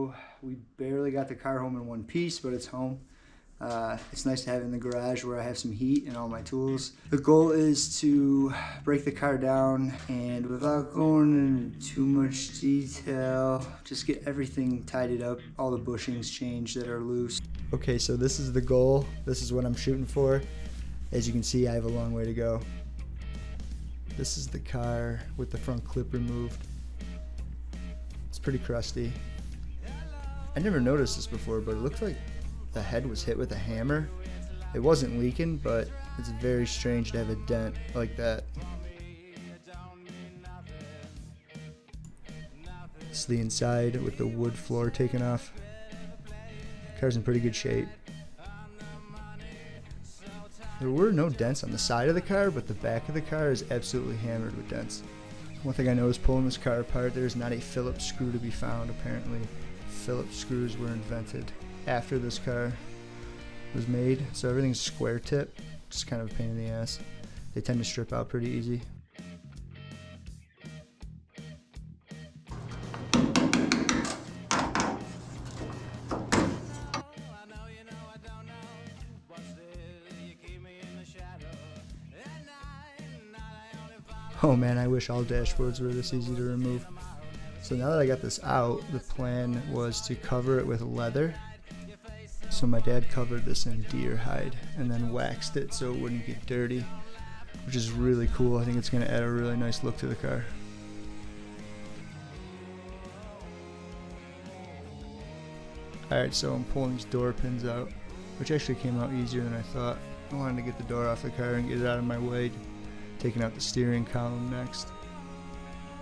So we barely got the car home in one piece, but it's home. It's nice to have it in the garage where I have some heat and all my tools. The goal is to break the car down and, without going into too much detail, just get everything tidied up, all the bushings changed that are loose. Okay, so this is the goal. This is what I'm shooting for. As you can see, I have a long way to go. This is the car with the front clip removed. It's pretty crusty. I never noticed this before, but it looks like the head was hit with a hammer. It wasn't leaking, but it's very strange to have a dent like that. This is the inside with the wood floor taken off. The car's in pretty good shape. There were no dents on the side of the car, but the back of the car is absolutely hammered with dents. One thing I noticed pulling this car apart, there's not a Phillips screw to be found. Apparently, Phillips screws were invented after this car was made, so everything's square tip. Just kind of a pain in the ass. They tend to strip out pretty easy. Oh man, I wish all dashboards were this easy to remove. So now that I got this out, the plan was to cover it with leather. So my dad covered this in deer hide and then waxed it so it wouldn't get dirty, which is really cool. I think it's going to add a really nice look to the car. Alright, so I'm pulling these door pins out, which actually came out easier than I thought. I wanted to get the door off the car and get it out of my way. Taking out the steering column next.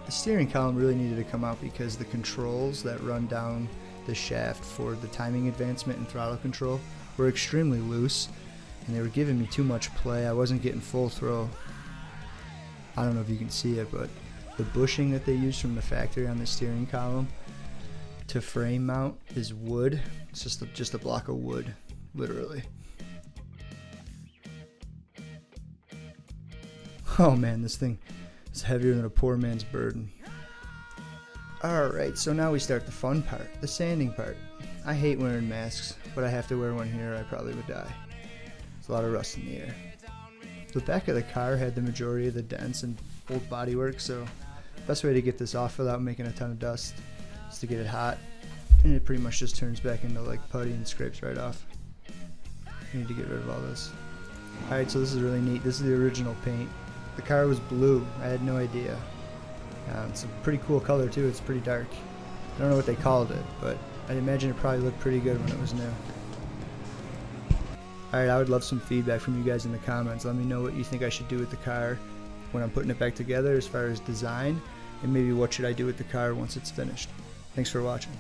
The steering column really needed to come out because the controls that run down the shaft for the timing advancement and throttle control were extremely loose, and they were giving me too much play. I wasn't getting full throw. I don't know if you can see it, but the bushing that they use from the factory on the steering column to frame mount is wood. It's just a block of wood, literally. Oh man, this thing is heavier than a poor man's burden. Alright, so now we start the fun part, the sanding part. I hate wearing masks, but I have to wear one here or I probably would die. There's a lot of rust in the air. The back of the car had the majority of the dents and old bodywork, so the best way to get this off without making a ton of dust is to get it hot, and it pretty much just turns back into like putty and scrapes right off. I need to get rid of all this. Alright, so this is really neat. This is the original paint. The car was blue. I had no idea. It's a pretty cool color too. It's pretty dark. I don't know what they called it, but I'd imagine it probably looked pretty good when it was new. Alright, I would love some feedback from you guys in the comments. Let me know what you think I should do with the car when I'm putting it back together as far as design, and maybe what should I do with the car once it's finished. Thanks for watching.